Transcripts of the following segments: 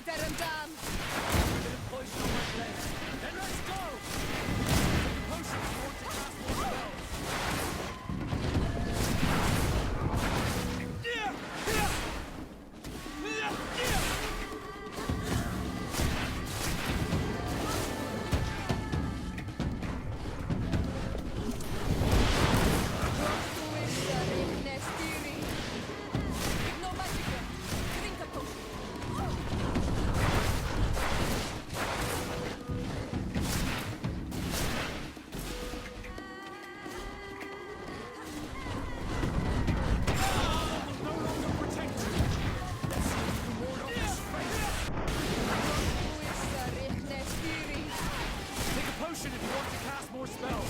Dum. Bit of poison on my blade. Then let's go! Take a potion if you want to cast more spells.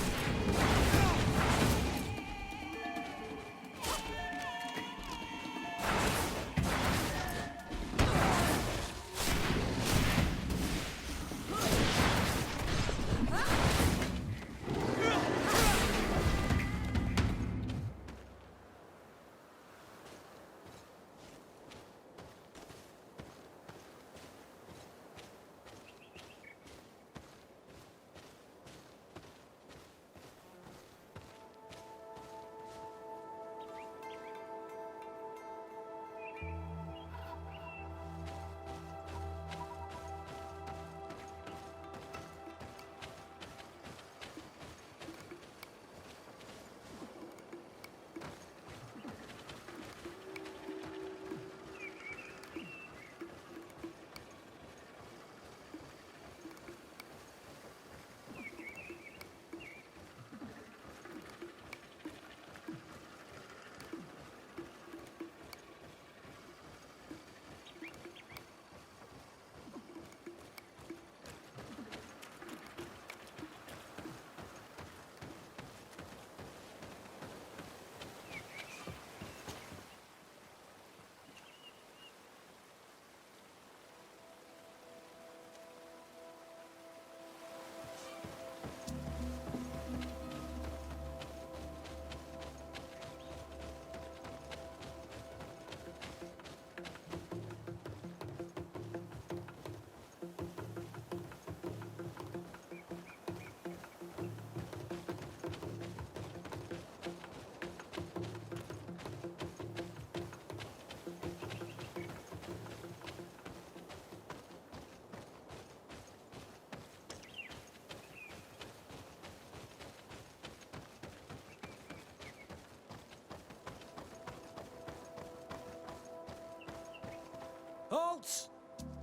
Halt!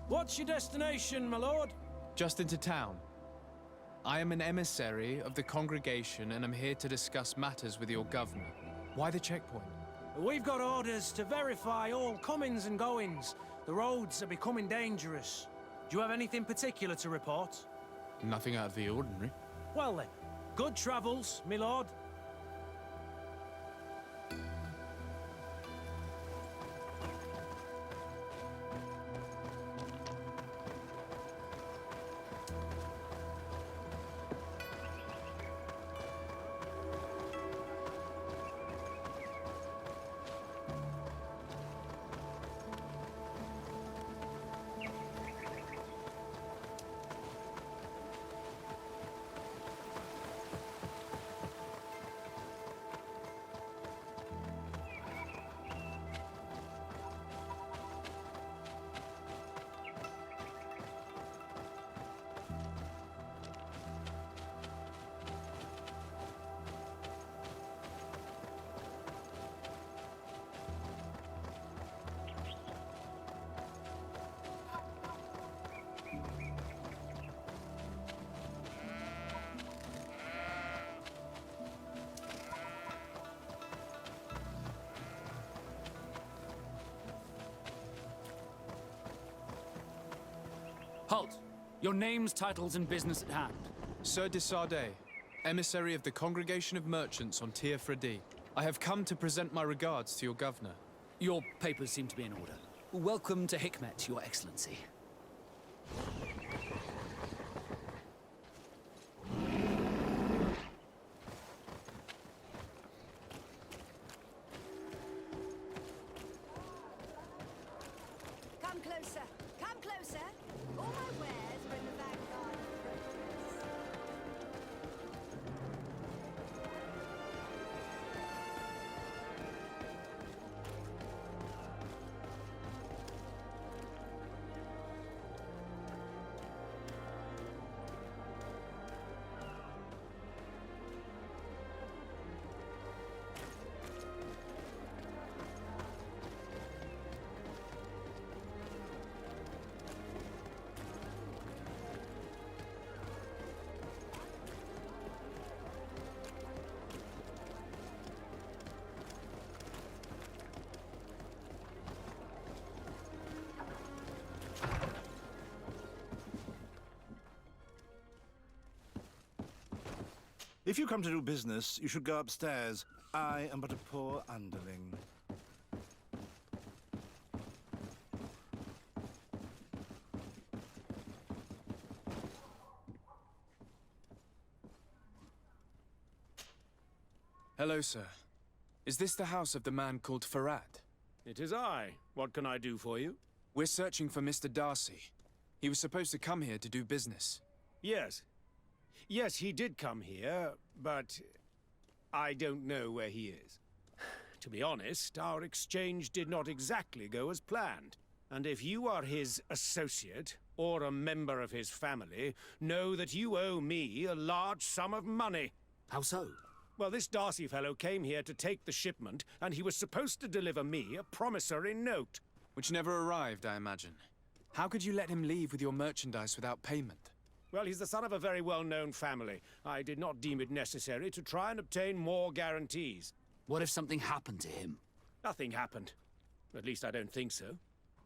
What's your destination, my lord? Just into town. I am an emissary of the congregation and am here to discuss matters with your governor. Why the checkpoint? We've got orders to verify all comings and goings. The roads are becoming dangerous. Do you have anything particular to report? Nothing out of the ordinary. Well then, good travels, my lord. Halt! Your names, titles, and business at hand. Sir de Sardet, emissary of the Congregation of Merchants on Tier Fredi. I have come to present my regards to your governor. Your papers seem to be in order. Welcome to Hikmet, Your Excellency. Come closer. Come closer. All my wares are in the vanguard of progress. If you come to do business, you should go upstairs. I am but a poor underling. Hello, sir. Is this the house of the man called Farad? It is I. What can I do for you? We're searching for Mr. Darcy. He was supposed to come here to do business. Yes. Yes, he did come here, but I don't know where he is. To be honest, our exchange did not exactly go as planned. And if you are his associate, or a member of his family, know that you owe me a large sum of money. How so? Well, this Darcy fellow came here to take the shipment, and he was supposed to deliver me a promissory note. Which never arrived, I imagine. How could you let him leave with your merchandise without payment? Well, he's the son of a very well-known family. I did not deem it necessary to try and obtain more guarantees. What if something happened to him? Nothing happened. At least I don't think so.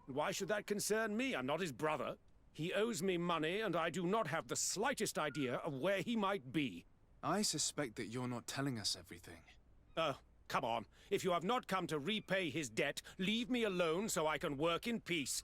Why should that concern me? I'm not his brother. He owes me money, and I do not have the slightest idea of where he might be. I suspect that you're not telling us everything. Oh, come on. If you have not come to repay his debt, leave me alone so I can work in peace.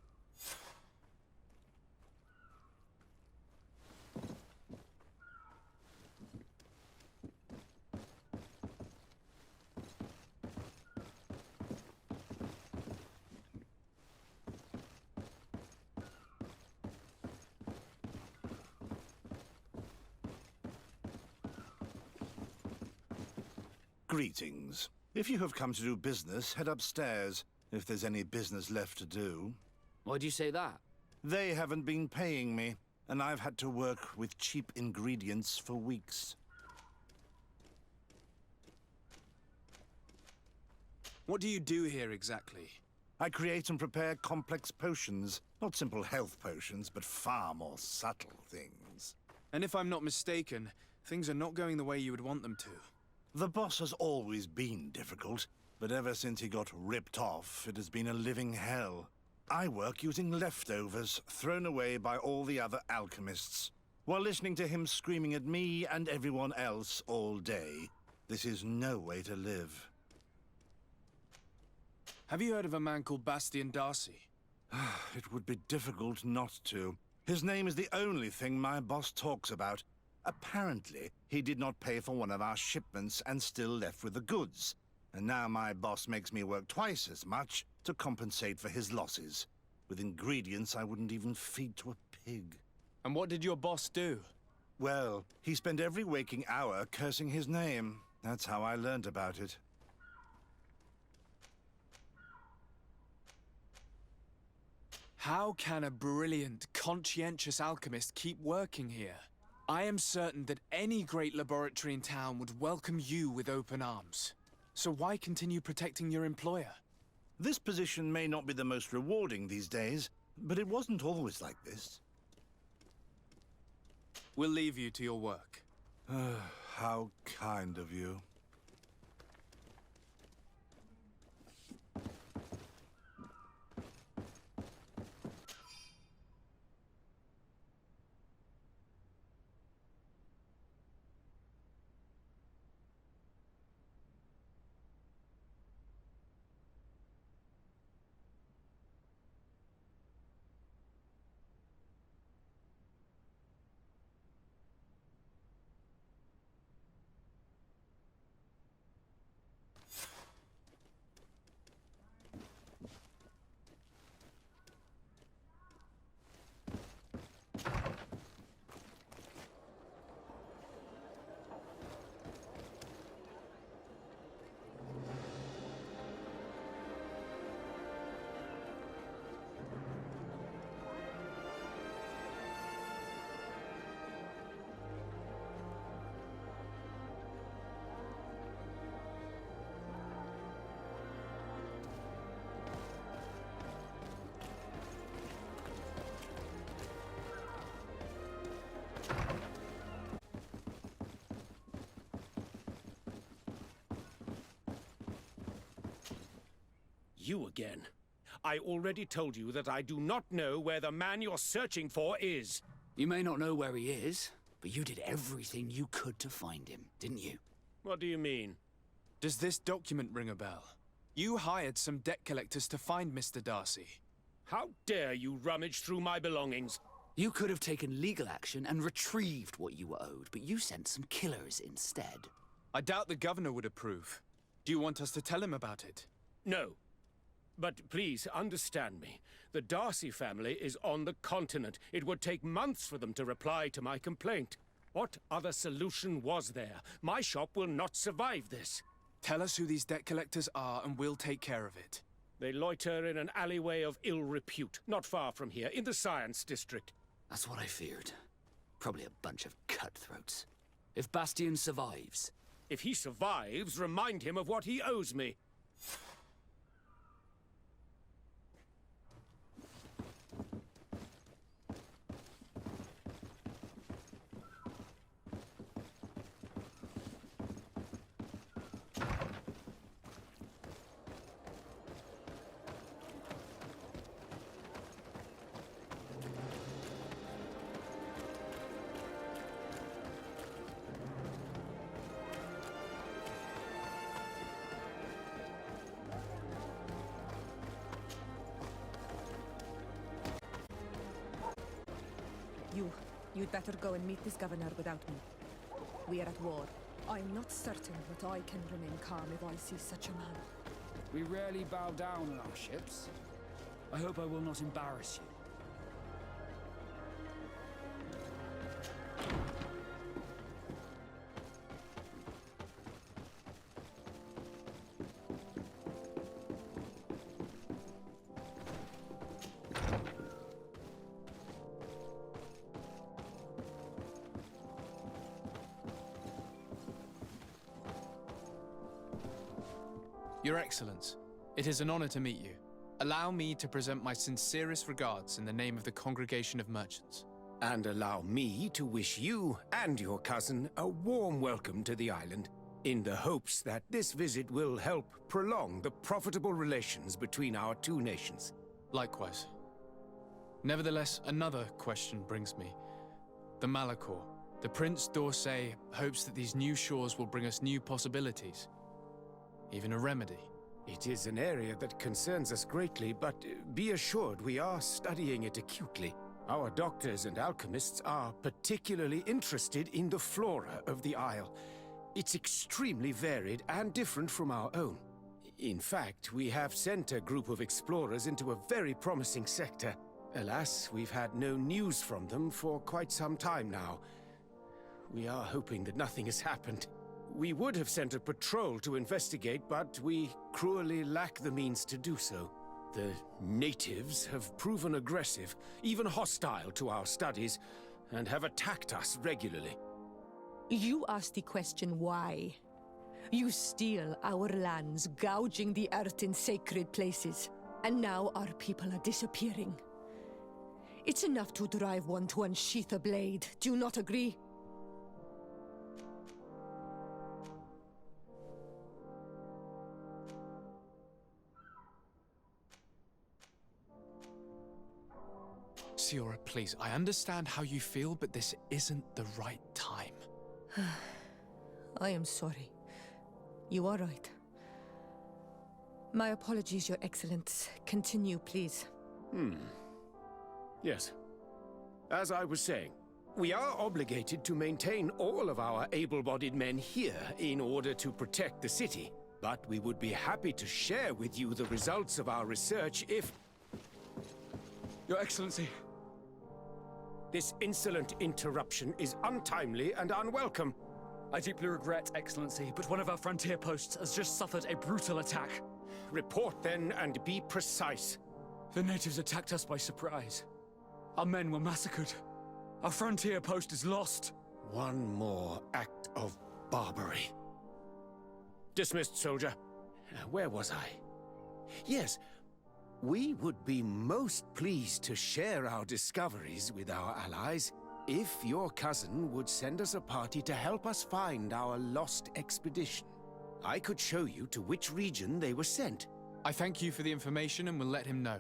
Greetings. If you have come to do business, head upstairs, if there's any business left to do. Why do you say that? They haven't been paying me, and I've had to work with cheap ingredients for weeks. What do you do here exactly? I create and prepare complex potions. Not simple health potions, but far more subtle things. And if I'm not mistaken, things are not going the way you would want them to. The boss has always been difficult, but ever since he got ripped off, it has been a living hell. I work using leftovers thrown away by all the other alchemists, while listening to him screaming at me and everyone else all day. This is no way to live. Have you heard of a man called Bastian Darcy? It would be difficult not to. His name is the only thing my boss talks about. Apparently, he did not pay for one of our shipments and still left with the goods. And now my boss makes me work twice as much to compensate for his losses. With ingredients I wouldn't even feed to a pig. And what did your boss do? Well, he spent every waking hour cursing his name. That's how I learned about it. How can a brilliant, conscientious alchemist keep working here? I am certain that any great laboratory in town would welcome you with open arms. So why continue protecting your employer? This position may not be the most rewarding these days, but it wasn't always like this. We'll leave you to your work. How kind of you. You again. I already told you that I do not know where the man you're searching for is. You may not know where he is, but you did everything you could to find him, didn't you? What do you mean? Does this document ring a bell? You hired some debt collectors to find Mr. Darcy. How dare you rummage through my belongings? You could have taken legal action and retrieved what you were owed, but you sent some killers instead. I doubt the governor would approve. Do you want us to tell him about it? No. But please understand me. The Darcy family is on the continent. It would take months for them to reply to my complaint. What other solution was there? My shop will not survive this. Tell us who these debt collectors are and we'll take care of it. They loiter in an alleyway of ill repute, not far from here, in the Science District. That's what I feared. Probably a bunch of cutthroats. If Bastian survives... If he survives, remind him of what he owes me. You'd better go and meet this governor without me. We are at war. I'm not certain that I can remain calm if I see such a man. We rarely bow down on our ships. I hope I will not embarrass you. Your Excellence, it is an honor to meet you. Allow me to present my sincerest regards in the name of the Congregation of Merchants. And allow me to wish you and your cousin a warm welcome to the island, in the hopes that this visit will help prolong the profitable relations between our two nations. Likewise. Nevertheless, another question brings me. The Malachor. The Prince d'Orsay hopes that these new shores will bring us new possibilities. Even a remedy. It is an area that concerns us greatly, but be assured we are studying it acutely. Our doctors and alchemists are particularly interested in the flora of the Isle. It's extremely varied and different from our own. In fact, we have sent a group of explorers into a very promising sector. Alas, we've had no news from them for quite some time now. We are hoping that nothing has happened. We would have sent a patrol to investigate, but we cruelly lack the means to do so. The natives have proven aggressive, even hostile to our studies, and have attacked us regularly. You asked the question why. You steal our lands, gouging the earth in sacred places. And now our people are disappearing. It's enough to drive one to unsheath a blade. Do you not agree? Siora, please, I understand how you feel, but this isn't the right time. I am sorry. You are right. My apologies, Your Excellence. Continue, please. Yes. As I was saying, we are obligated to maintain all of our able-bodied men here in order to protect the city. But we would be happy to share with you the results of our research if... Your Excellency. This insolent interruption is untimely and unwelcome. I deeply regret, Excellency, but one of our frontier posts has just suffered a brutal attack. Report then and be precise. The natives attacked us by surprise. Our men were massacred. Our frontier post is lost. One more act of barbarity. Dismissed, soldier. Where was I? Yes. We would be most pleased to share our discoveries with our allies if your cousin would send us a party to help us find our lost expedition. I could show you to which region they were sent. I thank you for the information and will let him know.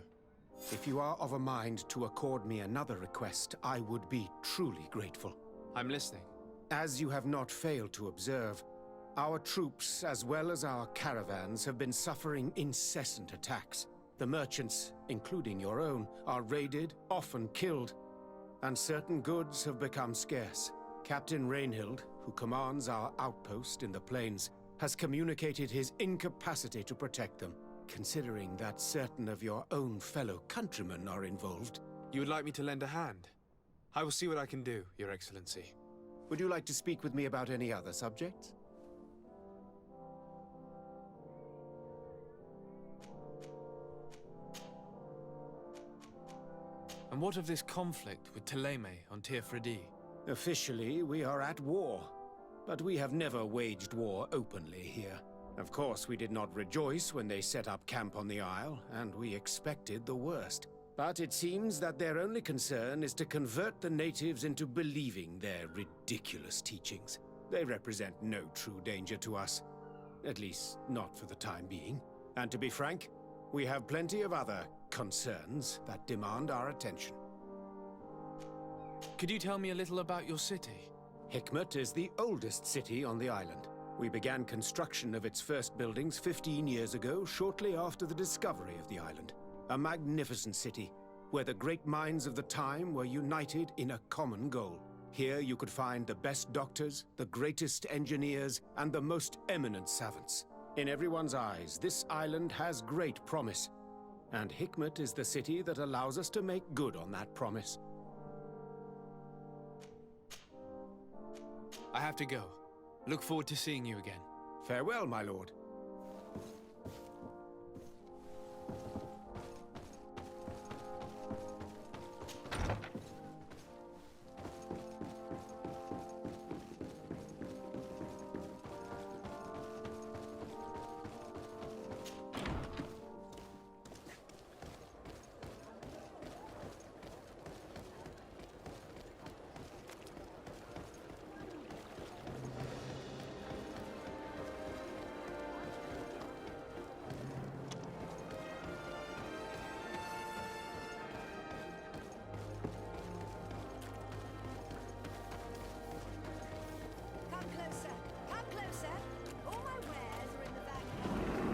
If you are of a mind to accord me another request, I would be truly grateful. I'm listening. As you have not failed to observe, our troops, as well as our caravans, have been suffering incessant attacks. The merchants, including your own, are raided, often killed, and certain goods have become scarce. Captain Rainhild, who commands our outpost in the plains, has communicated his incapacity to protect them. Considering that certain of your own fellow countrymen are involved. You would like me to lend a hand? I will see what I can do, Your Excellency. Would you like to speak with me about any other subjects? And what of this conflict with Thélème on Tir Freddy? Officially, we are at war. But we have never waged war openly here. Of course, we did not rejoice when they set up camp on the Isle, and we expected the worst. But it seems that their only concern is to convert the natives into believing their ridiculous teachings. They represent no true danger to us. At least, not for the time being. And to be frank, we have plenty of other concerns that demand our attention. Could you tell me a little about your city? Hikmet is the oldest city on the island. We began construction of its first buildings 15 years ago, shortly after the discovery of the island. A magnificent city, where the great minds of the time were united in a common goal. Here you could find the best doctors, the greatest engineers, and the most eminent savants. In everyone's eyes, this island has great promise. And Hikmet is the city that allows us to make good on that promise. I have to go. Look forward to seeing you again. Farewell, my lord. Come closer. Come closer. All my wares are in the vanguard.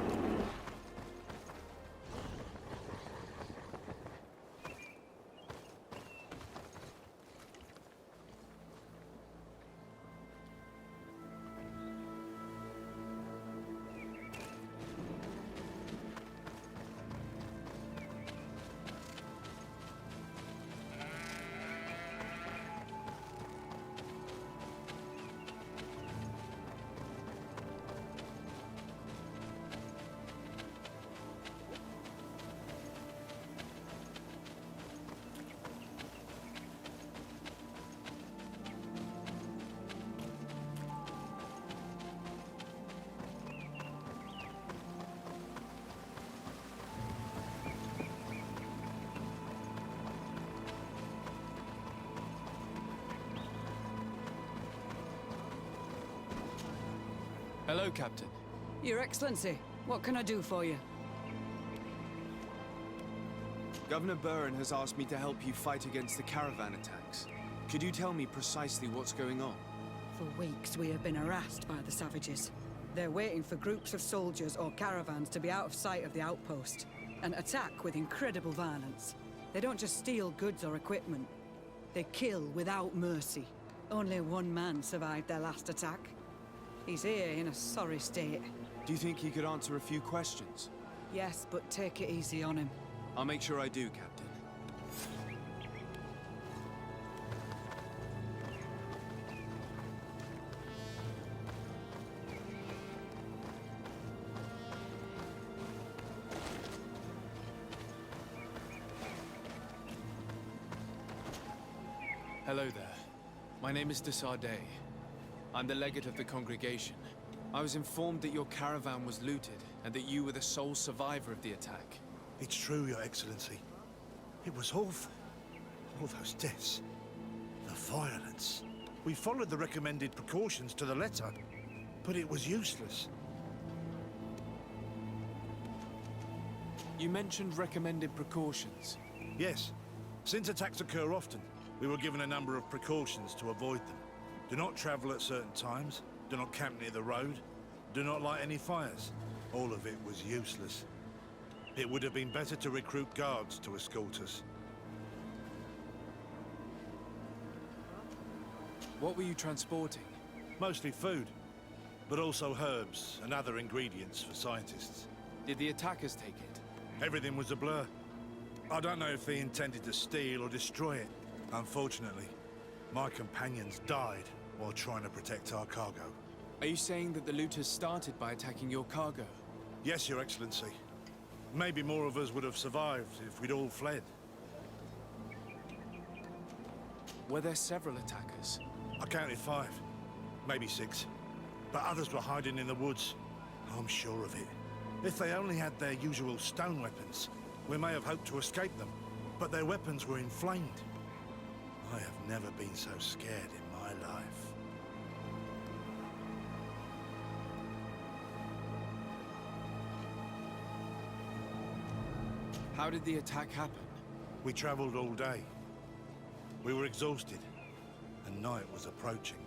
Hello, Captain. Your Excellency, what can I do for you? Governor Buren has asked me to help you fight against the caravan attacks. Could you tell me precisely what's going on? For weeks, we have been harassed by the savages. They're waiting for groups of soldiers or caravans to be out of sight of the outpost and attack with incredible violence. They don't just steal goods or equipment. They kill without mercy. Only one man survived their last attack. He's here in a sorry state. Do you think he could answer a few questions? Yes, but take it easy on him. I'll make sure I do, Captain. Hello there. My name is de Sardet. I'm the legate of the congregation. I was informed that your caravan was looted, and that you were the sole survivor of the attack. It's true, Your Excellency. It was awful. All those deaths. The violence. We followed the recommended precautions to the letter, but it was useless. You mentioned recommended precautions. Yes. Since attacks occur often, we were given a number of precautions to avoid them. Do not travel at certain times, do not camp near the road, do not light any fires. All of it was useless. It would have been better to recruit guards to escort us. What were you transporting? Mostly food, but also herbs and other ingredients for scientists. Did the attackers take it? Everything was a blur. I don't know if they intended to steal or destroy it. Unfortunately, my companions died while trying to protect our cargo. Are you saying that the looters started by attacking your cargo? Yes, Your Excellency. Maybe more of us would have survived if we'd all fled. Were there several attackers? I counted 5, maybe 6. But others were hiding in the woods. I'm sure of it. If they only had their usual stone weapons, we may have hoped to escape them. But their weapons were inflamed. I have never been so scared in my life. How did the attack happen? We traveled all day. We were exhausted, and night was approaching.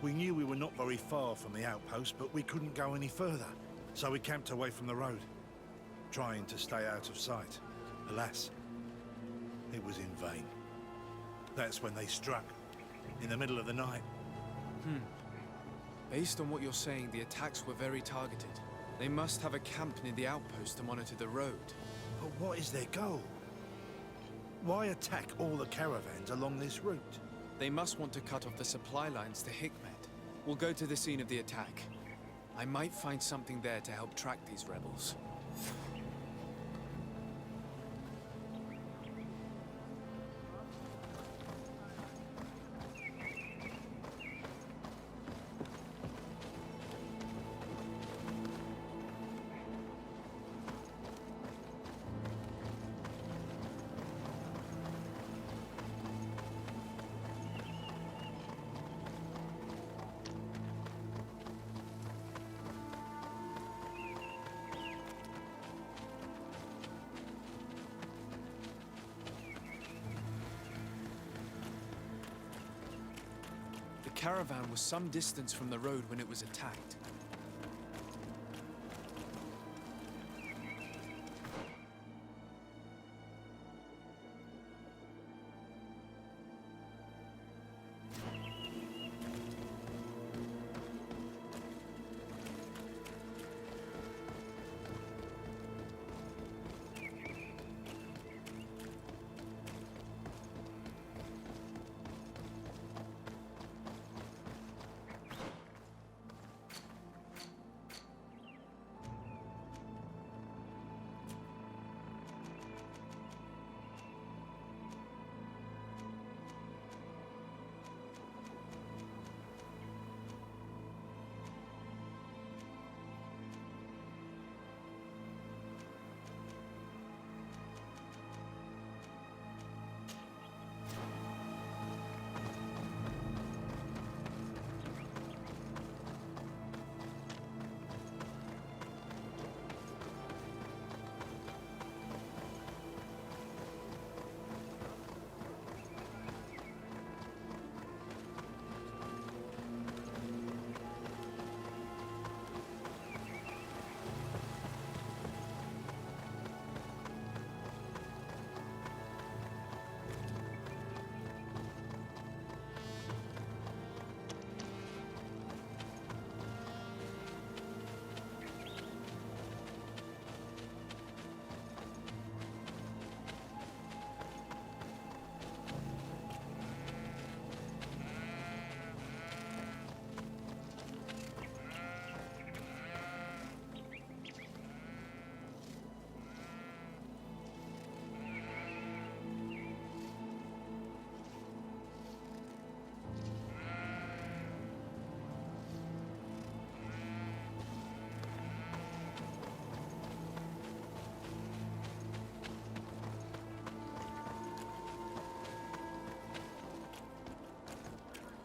We knew we were not very far from the outpost, but we couldn't go any further. So we camped away from the road, trying to stay out of sight. Alas, it was in vain. That's when they struck, in the middle of the night. Based on what you're saying, the attacks were very targeted. They must have a camp near the outpost to monitor the road. But what is their goal? Why attack all the caravans along this route? They must want to cut off the supply lines to Hikmet. We'll go to the scene of the attack. I might find something there to help track these rebels. The caravan was some distance from the road when it was attacked.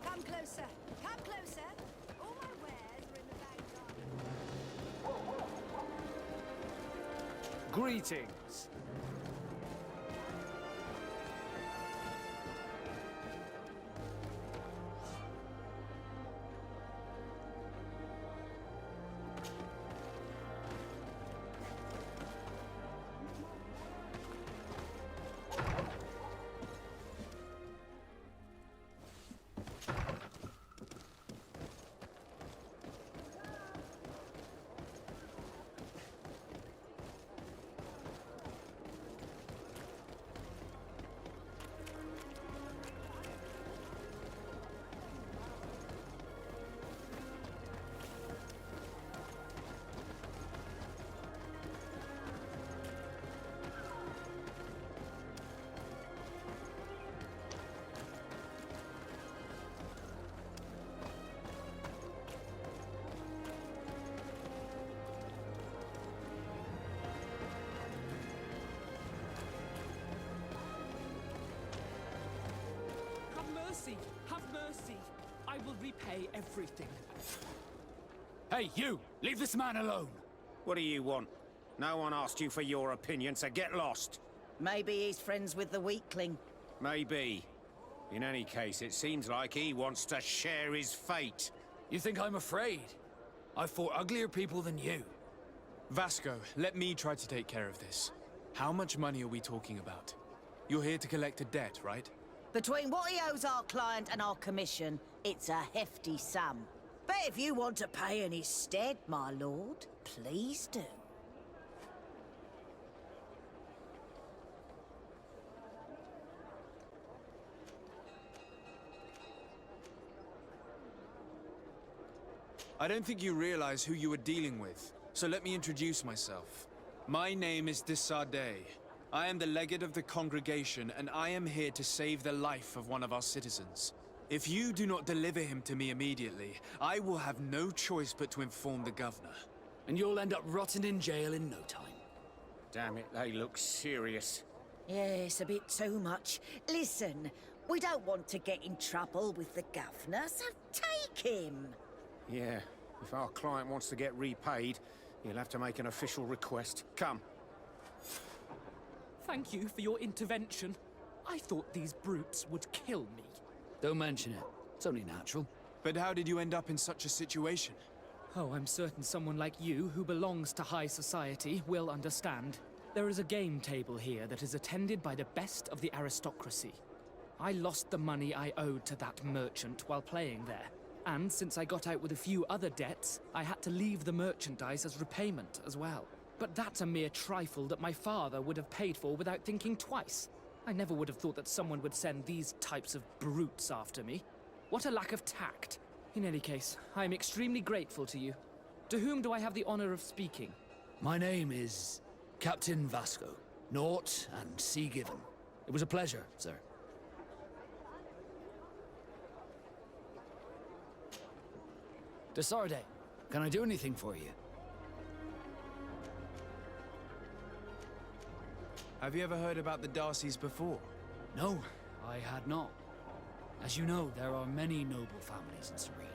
Come closer. Come closer. All my wares are in the back garden. Greetings. Have mercy! Have mercy! I will repay everything. Hey, you! Leave this man alone! What do you want? No one asked you for your opinion, so get lost. Maybe he's friends with the weakling. Maybe. In any case, it seems like he wants to share his fate. You think I'm afraid? I've fought uglier people than you. Vasco, let me try to take care of this. How much money are we talking about? You're here to collect a debt, right? Between what he owes our client and our commission, it's a hefty sum. But if you want to pay in his stead, my lord, please do. I don't think you realize who you are dealing with, so let me introduce myself. My name is de Sardet. I am the legate of the congregation, and I am here to save the life of one of our citizens. If you do not deliver him to me immediately, I will have no choice but to inform the governor. And you'll end up rotting in jail in no time. Damn it, they look serious. Yes, a bit too much. Listen, we don't want to get in trouble with the governor, so take him. Yeah, if our client wants to get repaid, he'll have to make an official request. Come. Thank you for your intervention. I thought these brutes would kill me. Don't mention it. It's only natural. But how did you end up in such a situation? Oh, I'm certain someone like you, who belongs to high society, will understand. There is a game table here that is attended by the best of the aristocracy. I lost the money I owed to that merchant while playing there. And since I got out with a few other debts, I had to leave the merchandise as repayment as well. But that's a mere trifle that my father would have paid for without thinking twice. I never would have thought that someone would send these types of brutes after me. What a lack of tact. In any case, I am extremely grateful to you. To whom do I have the honor of speaking? My name is Captain Vasco. Naught and sea given. It was a pleasure, sir. De Sardet, can I do anything for you? Have you ever heard about the Darcys before? No, I had not. As you know, there are many noble families in Serene,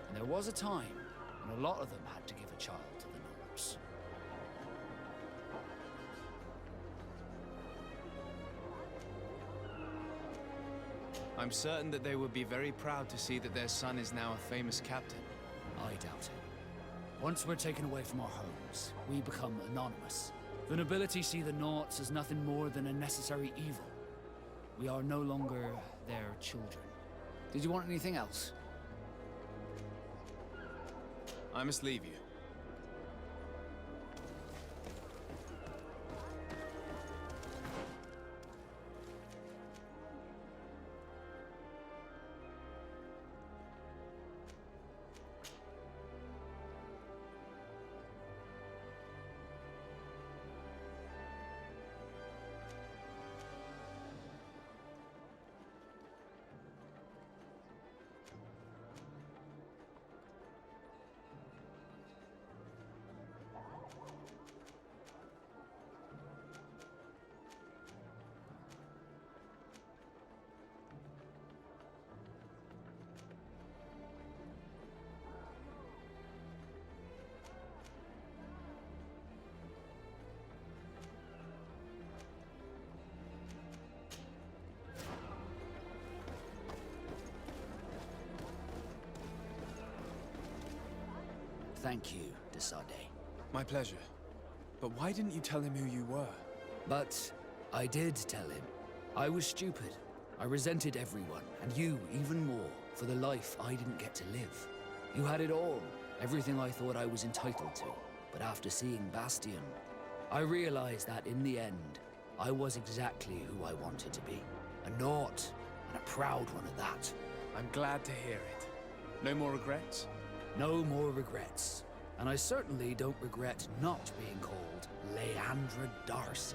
and there was a time when a lot of them had to give a child to the nobles. I'm certain that they would be very proud to see that their son is now a famous captain. I doubt it. Once we're taken away from our homes, we become anonymous. The nobility see the Naughts as nothing more than a necessary evil. We are no longer their children. Did you want anything else? I must leave you. thank you, Desade. My pleasure. But why didn't you tell him who you were? But I did tell him. I was stupid. I resented everyone, and you even more, for the life I didn't get to live. You had it all, everything I thought I was entitled to. But after seeing Bastion, I realized that in the end, I was exactly who I wanted to be. A Naut, and a proud one at that. I'm glad to hear it. No more regrets? No more regrets. And I certainly don't regret not being called Leandra Darcy.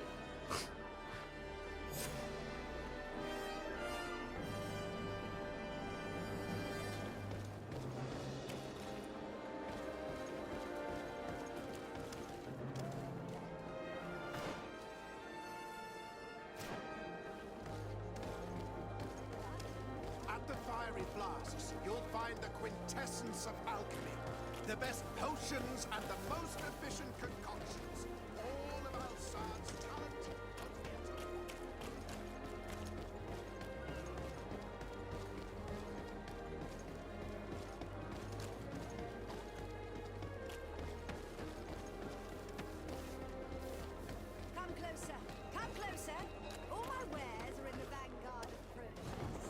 At the Fiery Flasks, you'll find the quintessence of alchemy. The best potions and the most efficient concoctions. All of Alsad's talent. Come closer. Come closer. All my wares are in the vanguard of produce.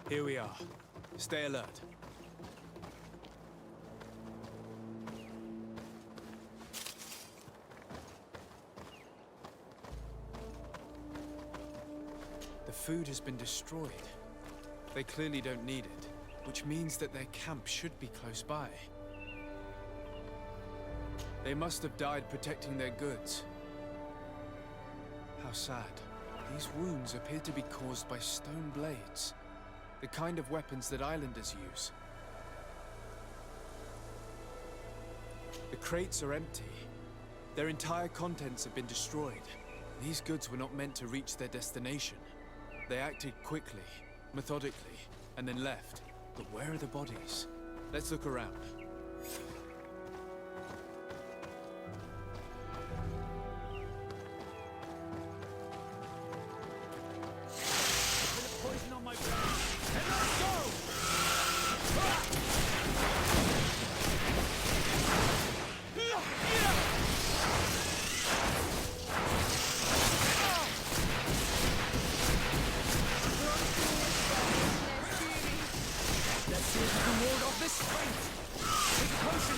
Here we are. Stay alert. The food has been destroyed. They clearly don't need it, which means that their camp should be close by. They must have died protecting their goods. How sad. These wounds appear to be caused by stone blades. The kind of weapons that islanders use. The crates are empty. Their entire contents have been destroyed. These goods were not meant to reach their destination. They acted quickly, methodically, and then left. But where are the bodies? Let's look around. Poison on my brain. And let's go! Let's see if I can ward off this strength. Take a potion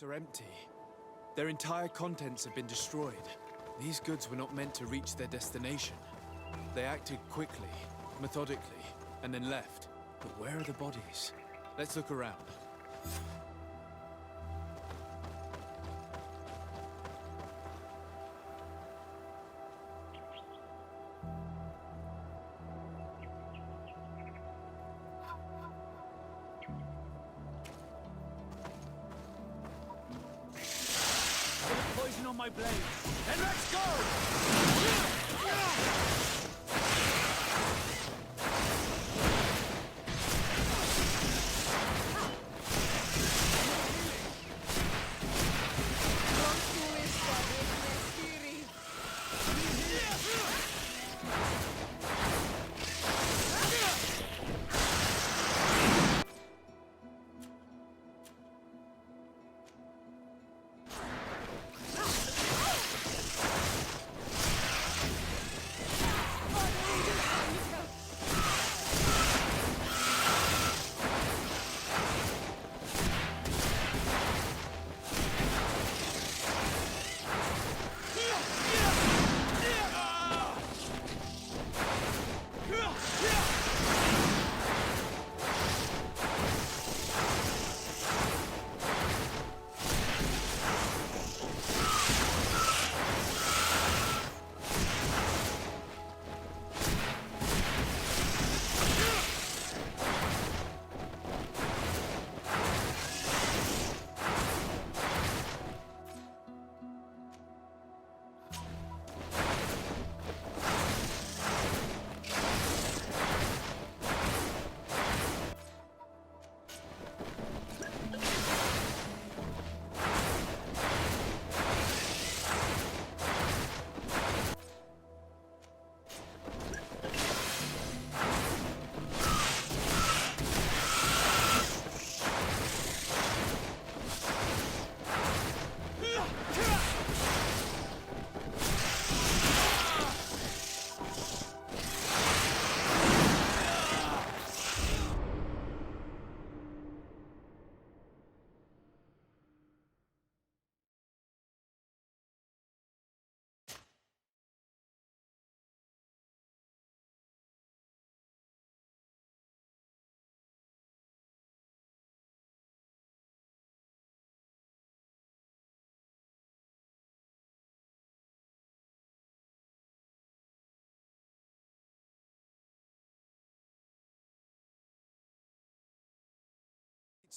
Are empty. Their entire contents have been destroyed. These goods were not meant to reach their destination. They acted quickly, methodically, and then left. But where are the bodies? Let's look around. Poison on my blade. Then let's go!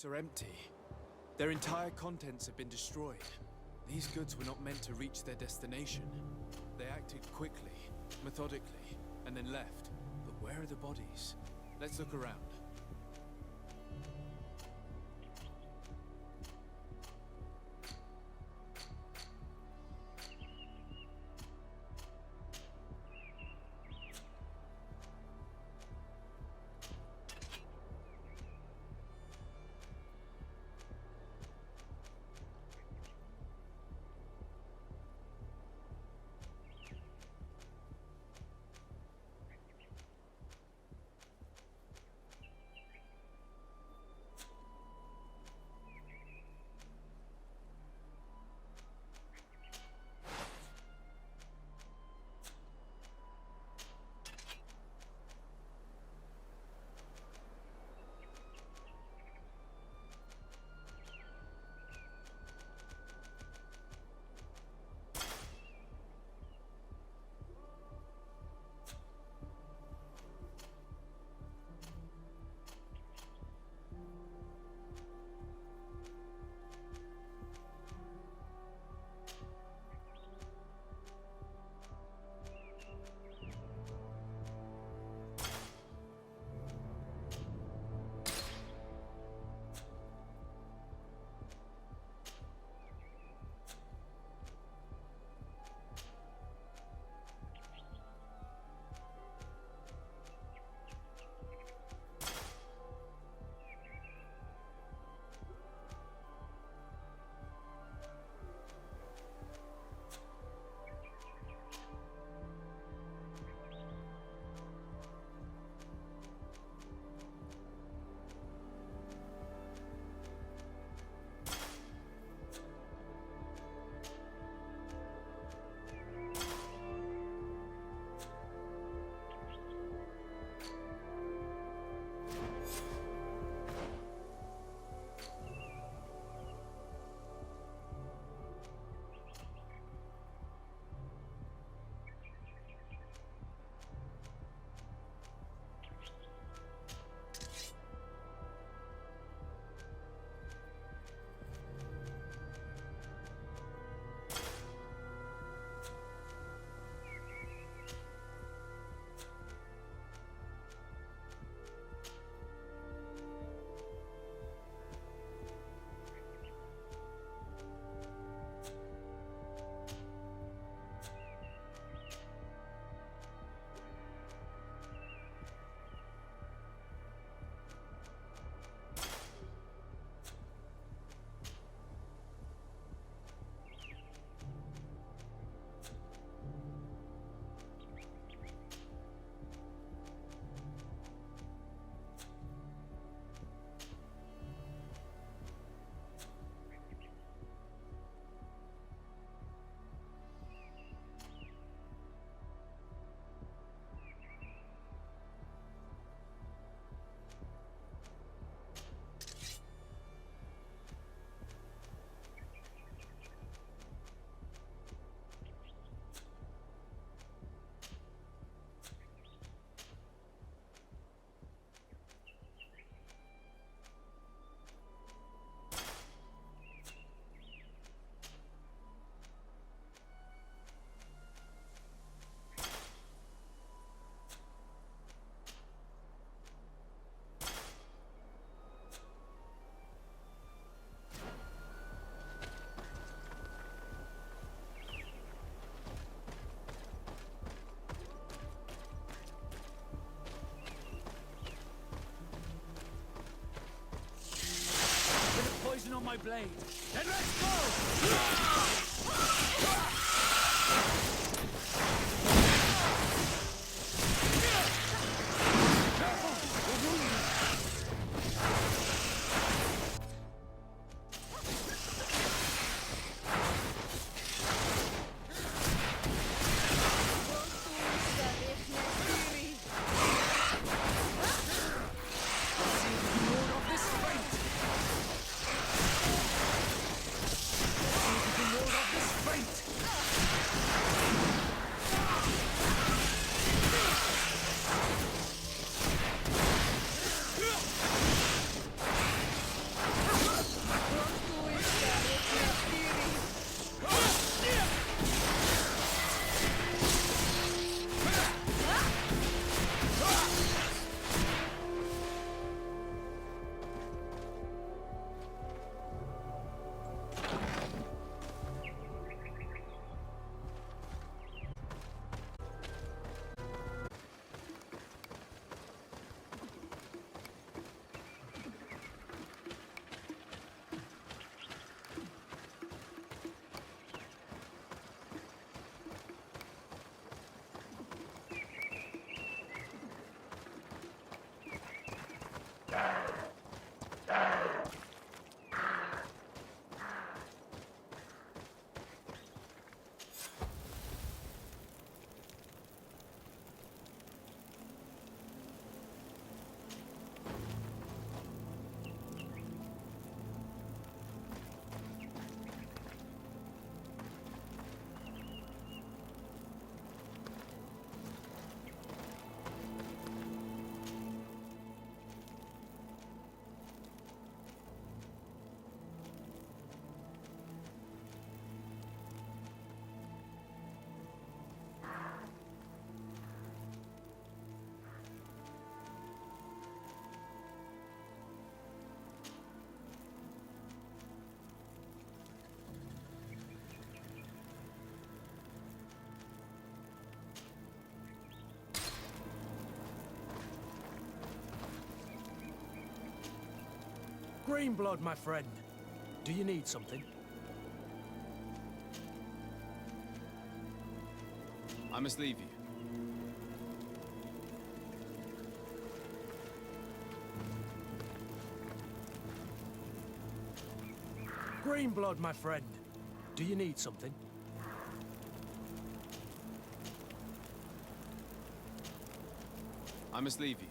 Are empty. Their entire contents have been destroyed. These goods were not meant to reach their destination. They acted quickly, methodically, and then left. But where are the bodies? Let's look around. my blade. Then let's go! Greenblood, my friend. Do you need something? I must leave you. Greenblood, my friend. Do you need something? I must leave you.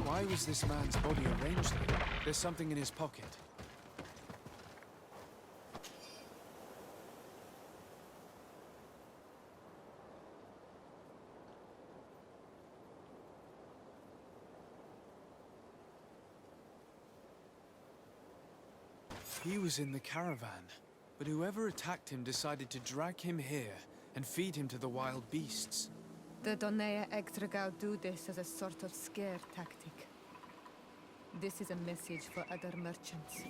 Why was this man's body arranged here? There's something in his pocket. He was in the caravan, but whoever attacked him decided to drag him here and feed him to the wild beasts. The Donea Ektragau do this as a sort of scare tactic. This is a message for other merchants.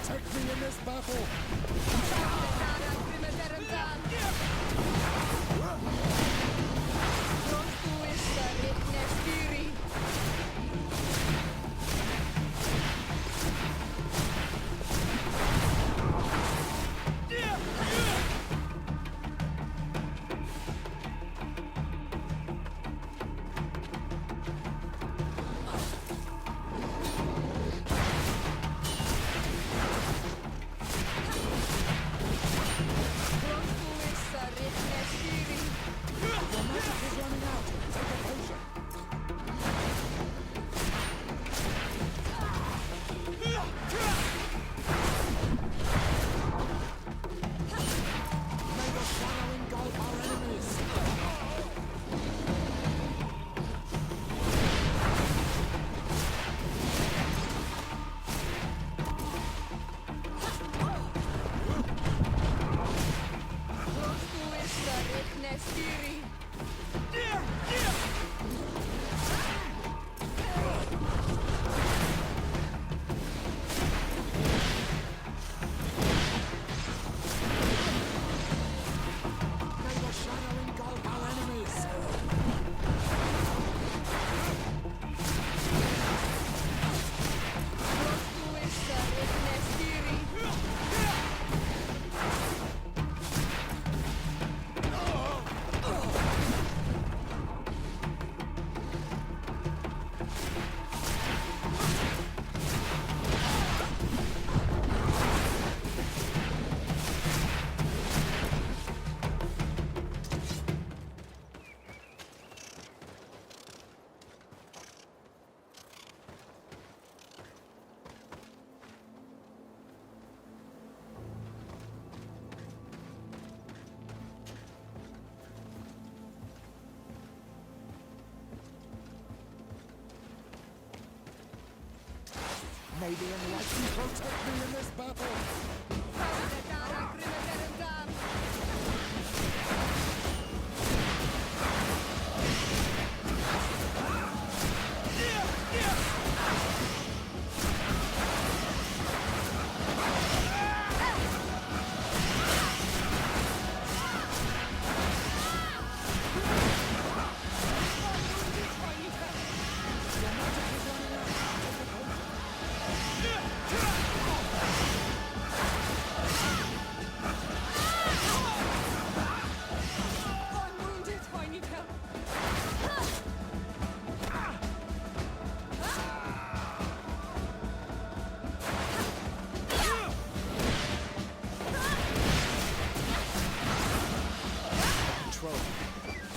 protect me in this battle! May the enlightened protect me in this battle!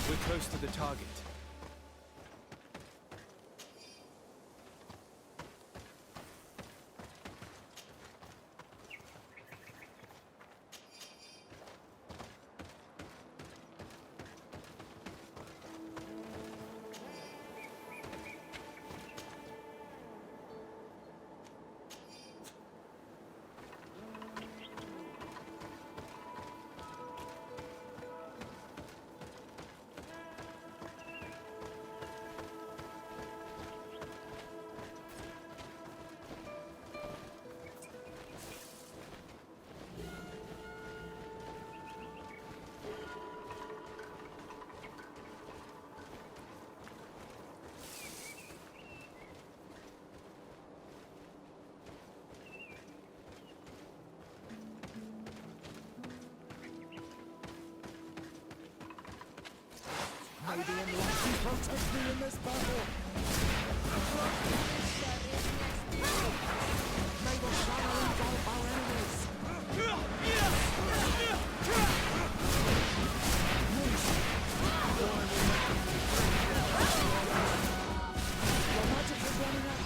We're close to the target. May the enlightened protect me in this battle! May the shadow engulf our enemies! Your magic is running out!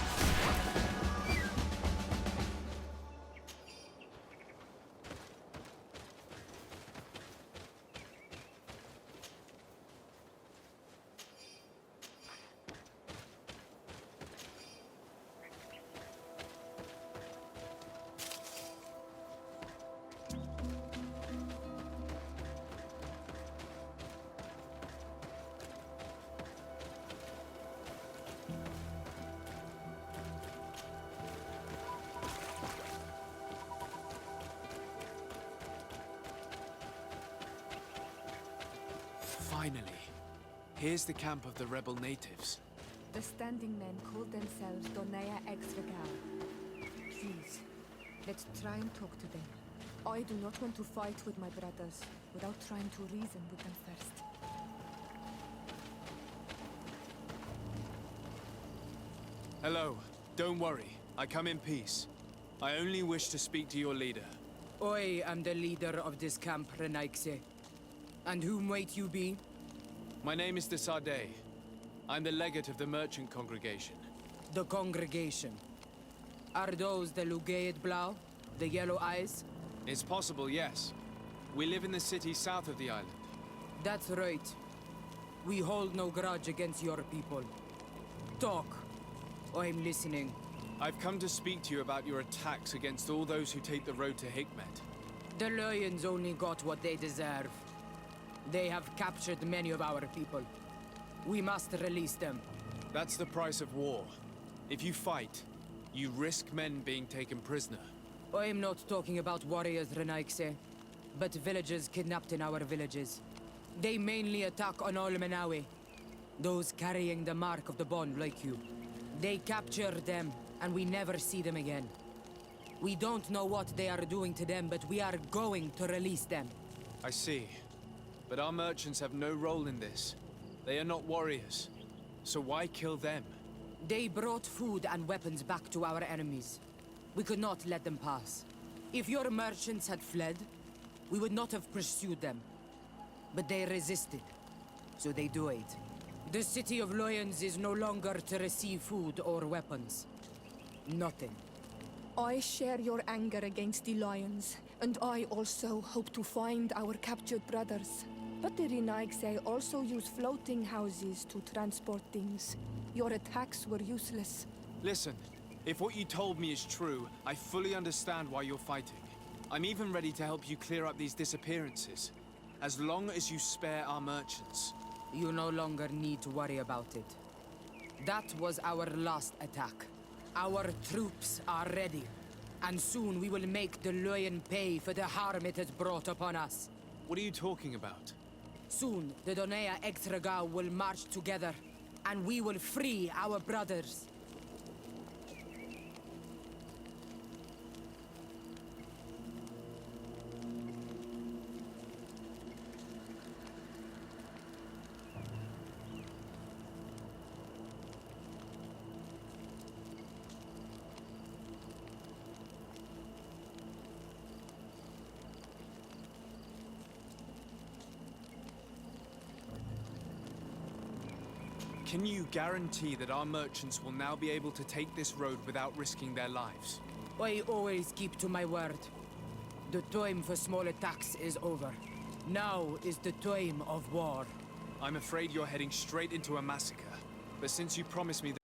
Finally. Here's the camp of the rebel natives. The standing men call themselves Donea Exregal. Please, let's try and talk to them. I do not want to fight with my brothers without trying to reason with them first. Hello. Don't worry. I come in peace. I only wish to speak to your leader. I am the leader of this camp, Renaikse. And whom might you be? My name is de Sardet. I'm the legate of the merchant congregation. The congregation. Are those the Lugeid Blau? The yellow eyes? It's possible, yes. We live in the city south of the island. That's right. We hold no grudge against your people. Talk. I'm listening. I've come to speak to you about your attacks against all those who take the road to Hikmet. The Lions only got what they deserve. They have captured many of our people. We must release them. That's the price of war. If you fight, you risk men being taken prisoner. I'm not talking about warriors, Renaikse, but villagers kidnapped in our villages. They mainly attack on all Menawi, those carrying the mark of the bond like you. They capture them, and we never see them again. We don't know what they are doing to them, but we are going to release them. I see. But our merchants have no role in this. They are not warriors. So why kill them? They brought food and weapons back to our enemies. We could not let them pass. If your merchants had fled, we would not have pursued them. But they resisted, so they died. The city of Lions is no longer to receive food or weapons. Nothing. I share your anger against the Lions, and I also hope to find our captured brothers. But the Renaigse also use floating houses to transport things. Your attacks were useless. Listen, if what you told me is true, I fully understand why you're fighting. I'm even ready to help you clear up these disappearances, as long as you spare our merchants. You no longer need to worry about it. That was our last attack. Our troops are ready, and soon we will make the Lion pay for the harm it has brought upon us. What are you talking about? Soon, the Donea Exregao will march together, and we will free our brothers. Can you guarantee that our merchants will now be able to take this road without risking their lives? I always keep to my word. The time for small attacks is over. Now is the time of war. I'm afraid you're heading straight into a massacre. But since you promised me